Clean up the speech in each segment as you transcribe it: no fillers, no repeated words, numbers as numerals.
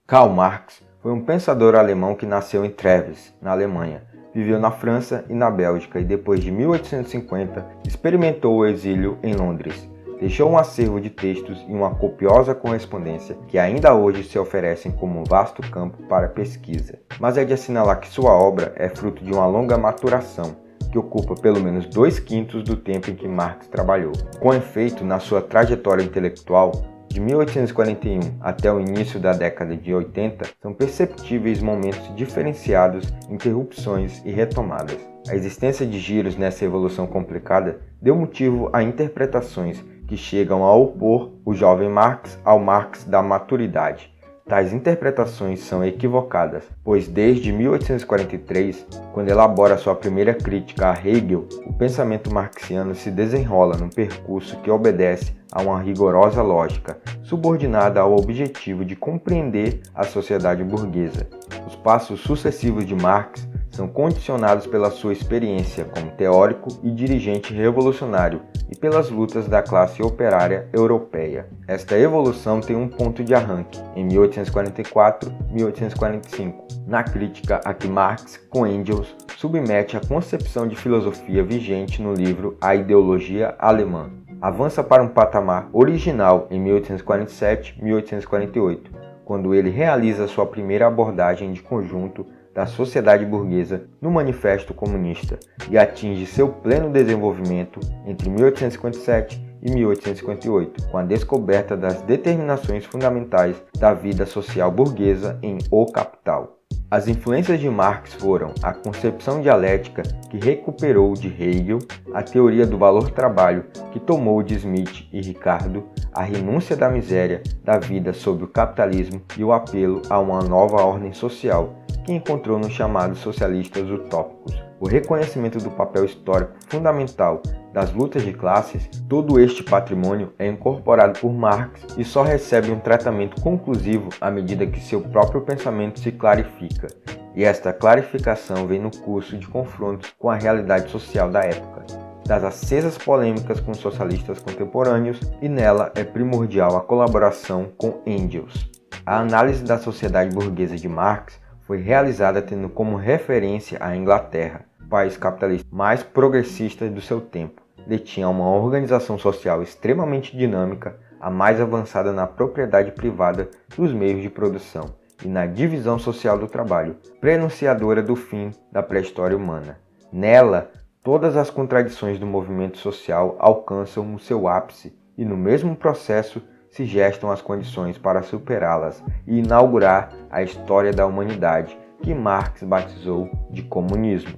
Karl Marx foi um pensador alemão que nasceu em Treves, na Alemanha, viveu na França e na Bélgica e depois de 1850 experimentou o exílio em Londres. Deixou um acervo de textos e uma copiosa correspondência que ainda hoje se oferecem como um vasto campo para pesquisa. Mas é de assinalar que sua obra é fruto de uma longa maturação, que ocupa pelo menos 2/5 do tempo em que Marx trabalhou. Com efeito, na sua trajetória intelectual, de 1841 até o início da década de 80, são perceptíveis momentos diferenciados, interrupções e retomadas. A existência de giros nessa evolução complicada deu motivo a interpretações que chegam a opor o jovem Marx ao Marx da maturidade. Tais interpretações são equivocadas, pois desde 1843, quando elabora sua primeira crítica a Hegel, o pensamento marxiano se desenrola num percurso que obedece a uma rigorosa lógica, subordinada ao objetivo de compreender a sociedade burguesa. Os passos sucessivos de Marx são condicionados pela sua experiência como teórico e dirigente revolucionário e pelas lutas da classe operária europeia. Esta evolução tem um ponto de arranque em 1844-1845, na crítica a que Marx, com Engels, submete a concepção de filosofia vigente no livro A Ideologia Alemã. Avança para um patamar original em 1847-1848, quando ele realiza sua primeira abordagem de conjunto da sociedade burguesa no Manifesto Comunista e atinge seu pleno desenvolvimento entre 1857 e 1858, com a descoberta das determinações fundamentais da vida social burguesa em O Capital. As influências de Marx foram a concepção dialética, que recuperou de Hegel, a teoria do valor-trabalho, que tomou de Smith e Ricardo, a renúncia da miséria da vida sob o capitalismo e o apelo a uma nova ordem social, que encontrou nos chamados socialistas utópicos. O reconhecimento do papel histórico fundamental das lutas de classes, todo este patrimônio é incorporado por Marx e só recebe um tratamento conclusivo à medida que seu próprio pensamento se clarifica. E esta clarificação vem no curso de confrontos com a realidade social da época, das acesas polêmicas com os socialistas contemporâneos, e nela é primordial a colaboração com Engels. A análise da sociedade burguesa de Marx foi realizada tendo como referência a Inglaterra, país capitalista mais progressista do seu tempo. Detinha uma organização social extremamente dinâmica, a mais avançada na propriedade privada dos meios de produção e na divisão social do trabalho, prenunciadora do fim da pré-história humana. Nela, todas as contradições do movimento social alcançam o seu ápice e, no mesmo processo, se gestam as condições para superá-las e inaugurar a história da humanidade, que Marx batizou de comunismo.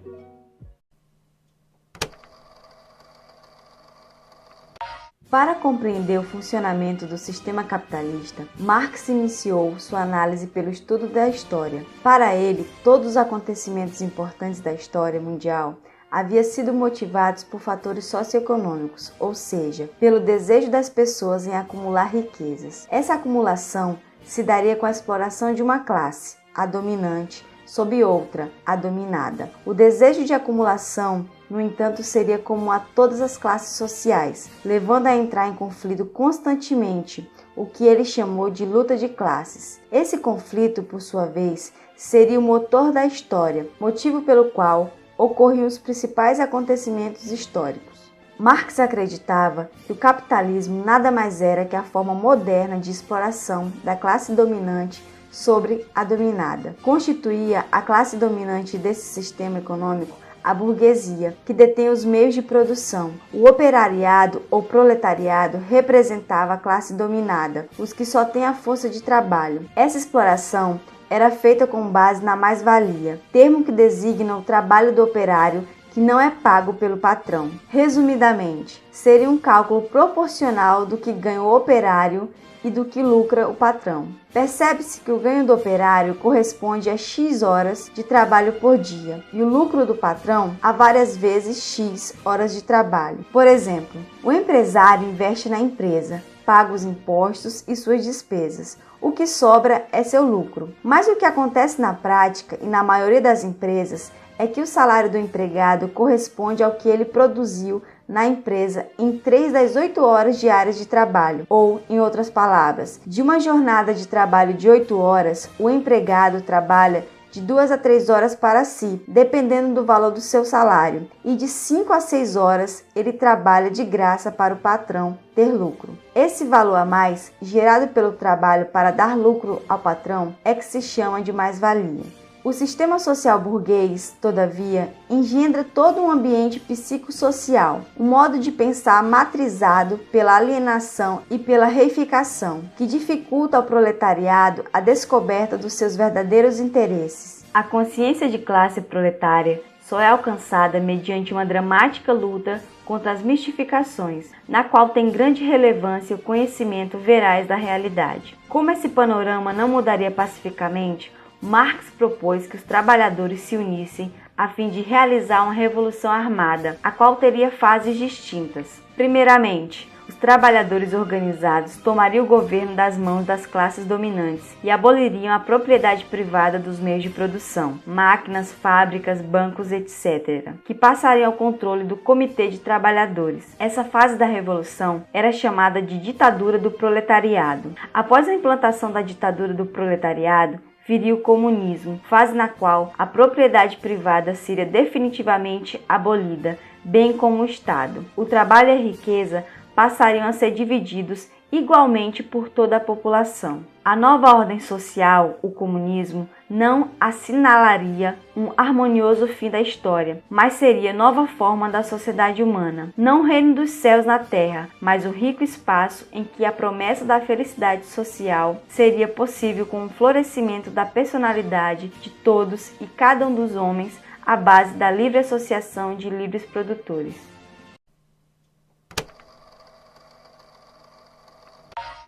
Para compreender o funcionamento do sistema capitalista, Marx iniciou sua análise pelo estudo da história. Para ele, todos os acontecimentos importantes da história mundial haviam sido motivados por fatores socioeconômicos, ou seja, pelo desejo das pessoas em acumular riquezas. Essa acumulação se daria com a exploração de uma classe, a dominante, sob outra, a dominada. O desejo de acumulação, no entanto, seria comum a todas as classes sociais, levando a entrar em conflito constantemente, o que ele chamou de luta de classes. Esse conflito, por sua vez, seria o motor da história, motivo pelo qual ocorriam os principais acontecimentos históricos. Marx acreditava que o capitalismo nada mais era que a forma moderna de exploração da classe dominante sobre a dominada. Constituía a classe dominante desse sistema econômico a burguesia, que detém os meios de produção. O operariado ou proletariado representava a classe dominada, os que só têm a força de trabalho. Essa exploração era feita com base na mais-valia, termo que designa o trabalho do operário que não é pago pelo patrão. Resumidamente, seria um cálculo proporcional do que ganha o operário e do que lucra o patrão. Percebe-se que o ganho do operário corresponde a X horas de trabalho por dia e o lucro do patrão a várias vezes X horas de trabalho. Por exemplo, o empresário investe na empresa, paga os impostos e suas despesas. O que sobra é seu lucro. Mas o que acontece na prática e na maioria das empresas é que o salário do empregado corresponde ao que ele produziu na empresa em 3 das 8 horas diárias de trabalho, ou, em outras palavras, de uma jornada de trabalho de 8 horas, o empregado trabalha de 2 a 3 horas para si, dependendo do valor do seu salário, e de 5 a 6 horas ele trabalha de graça para o patrão ter lucro. Esse valor a mais, gerado pelo trabalho para dar lucro ao patrão, é que se chama de mais-valia. O sistema social burguês, todavia, engendra todo um ambiente psicossocial, um modo de pensar matrizado pela alienação e pela reificação, que dificulta ao proletariado a descoberta dos seus verdadeiros interesses. A consciência de classe proletária só é alcançada mediante uma dramática luta contra as mistificações, na qual tem grande relevância o conhecimento veraz da realidade. Como esse panorama não mudaria pacificamente, Marx propôs que os trabalhadores se unissem a fim de realizar uma revolução armada, a qual teria fases distintas. Primeiramente, os trabalhadores organizados tomariam o governo das mãos das classes dominantes e aboliriam a propriedade privada dos meios de produção, máquinas, fábricas, bancos, etc., que passariam ao controle do Comitê de Trabalhadores. Essa fase da revolução era chamada de ditadura do proletariado. Após a implantação da ditadura do proletariado, viria o comunismo, fase na qual a propriedade privada seria definitivamente abolida, bem como o Estado. O trabalho e a riqueza passariam a ser divididos igualmente por toda a população. A nova ordem social, o comunismo, não assinalaria um harmonioso fim da história, mas seria nova forma da sociedade humana. Não o reino dos céus na terra, mas o rico espaço em que a promessa da felicidade social seria possível com o florescimento da personalidade de todos e cada um dos homens à base da livre associação de livres produtores.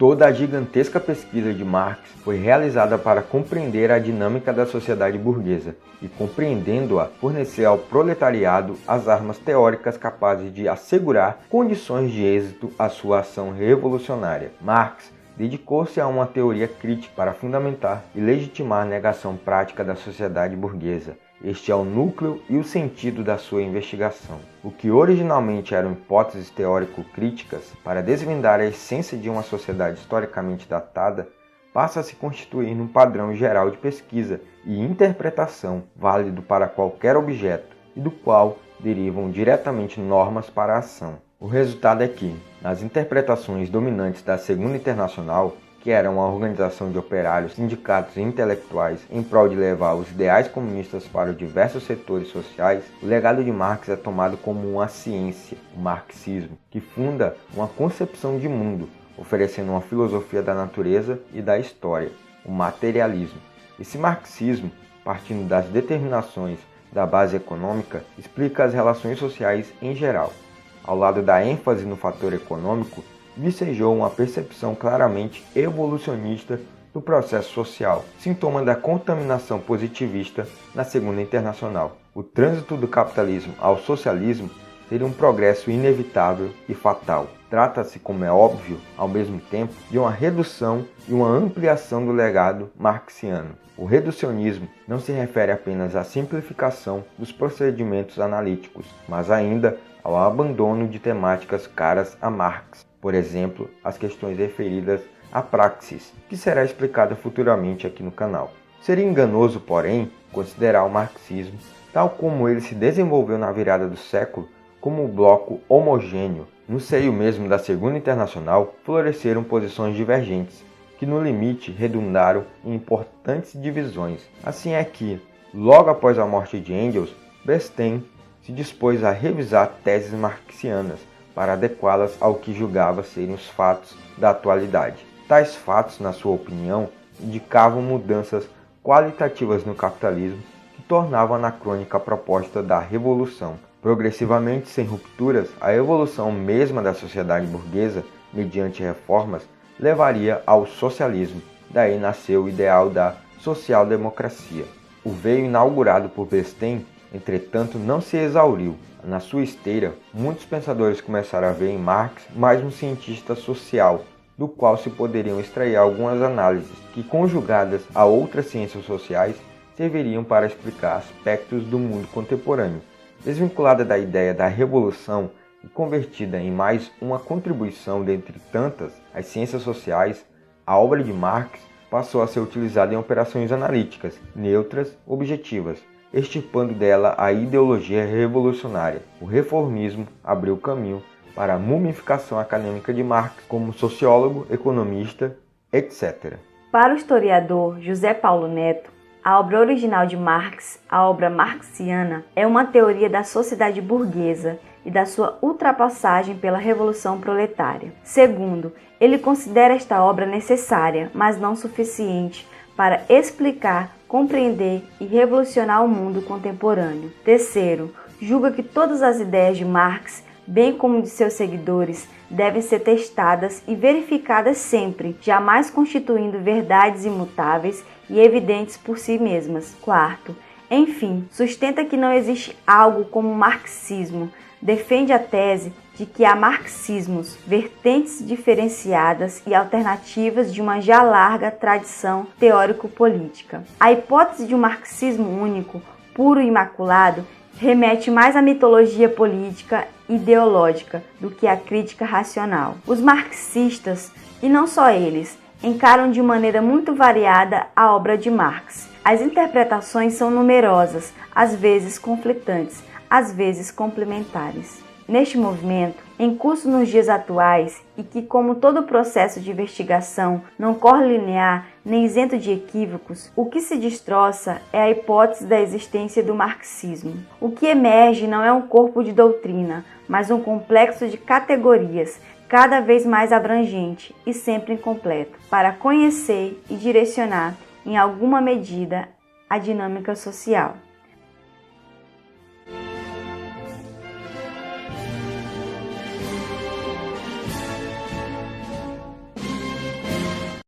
Toda a gigantesca pesquisa de Marx foi realizada para compreender a dinâmica da sociedade burguesa e, compreendendo-a, fornecer ao proletariado as armas teóricas capazes de assegurar condições de êxito à sua ação revolucionária. Marx dedicou-se a uma teoria crítica para fundamentar e legitimar a negação prática da sociedade burguesa. Este é o núcleo e o sentido da sua investigação. O que originalmente eram hipóteses teórico-críticas para desvendar a essência de uma sociedade historicamente datada, passa a se constituir num padrão geral de pesquisa e interpretação válido para qualquer objeto e do qual derivam diretamente normas para a ação. O resultado é que, nas interpretações dominantes da Segunda Internacional, que era uma organização de operários, sindicatos e intelectuais em prol de levar os ideais comunistas para os diversos setores sociais, o legado de Marx é tomado como uma ciência, o marxismo, que funda uma concepção de mundo, oferecendo uma filosofia da natureza e da história, o materialismo. Esse marxismo, partindo das determinações da base econômica, explica as relações sociais em geral. Ao lado da ênfase no fator econômico, vicejou uma percepção claramente evolucionista do processo social, sintoma da contaminação positivista na Segunda Internacional. O trânsito do capitalismo ao socialismo seria um progresso inevitável e fatal. Trata-se, como é óbvio, ao mesmo tempo, de uma redução e uma ampliação do legado marxiano. O reducionismo não se refere apenas à simplificação dos procedimentos analíticos, mas ainda ao abandono de temáticas caras a Marx. Por exemplo, as questões referidas à praxis, que será explicada futuramente aqui no canal. Seria enganoso, porém, considerar o marxismo, tal como ele se desenvolveu na virada do século, como um bloco homogêneo. No seio mesmo da Segunda Internacional, floresceram posições divergentes, que no limite redundaram em importantes divisões. Assim é que, logo após a morte de Engels, Bernstein se dispôs a revisar teses marxianas, para adequá-las ao que julgava serem os fatos da atualidade. Tais fatos, na sua opinião, indicavam mudanças qualitativas no capitalismo que tornavam anacrônica a proposta da revolução. Progressivamente, sem rupturas, a evolução mesma da sociedade burguesa, mediante reformas, levaria ao socialismo. Daí nasceu o ideal da social-democracia. O veio inaugurado por Bernstein, entretanto, não se exauriu. Na sua esteira, muitos pensadores começaram a ver em Marx mais um cientista social, do qual se poderiam extrair algumas análises que, conjugadas a outras ciências sociais, serviriam para explicar aspectos do mundo contemporâneo. Desvinculada da ideia da revolução, e convertida em mais uma contribuição dentre tantas às ciências sociais, a obra de Marx passou a ser utilizada em operações analíticas, neutras, objetivas, extirpando dela a ideologia revolucionária. O reformismo abriu caminho para a mumificação acadêmica de Marx como sociólogo, economista, etc. Para o historiador José Paulo Neto, a obra original de Marx, a obra marxiana, é uma teoria da sociedade burguesa e da sua ultrapassagem pela Revolução Proletária. Segundo, ele considera esta obra necessária, mas não suficiente, para explicar, compreender e revolucionar o mundo contemporâneo. Terceiro, julga que todas as ideias de Marx, bem como de seus seguidores, devem ser testadas e verificadas sempre, jamais constituindo verdades imutáveis e evidentes por si mesmas. Quarto, enfim, sustenta que não existe algo como marxismo, defende a tese de que há marxismos, vertentes diferenciadas e alternativas de uma já larga tradição teórico-política. A hipótese de um marxismo único, puro e imaculado, remete mais à mitologia política e ideológica do que à crítica racional. Os marxistas, e não só eles, encaram de maneira muito variada a obra de Marx. As interpretações são numerosas, às vezes conflitantes, às vezes complementares. Neste movimento, em curso nos dias atuais e que, como todo processo de investigação, não corre linear nem isento de equívocos, o que se destroça é a hipótese da existência do marxismo. O que emerge não é um corpo de doutrina, mas um complexo de categorias, cada vez mais abrangente e sempre incompleto, para conhecer e direcionar, em alguma medida, a dinâmica social.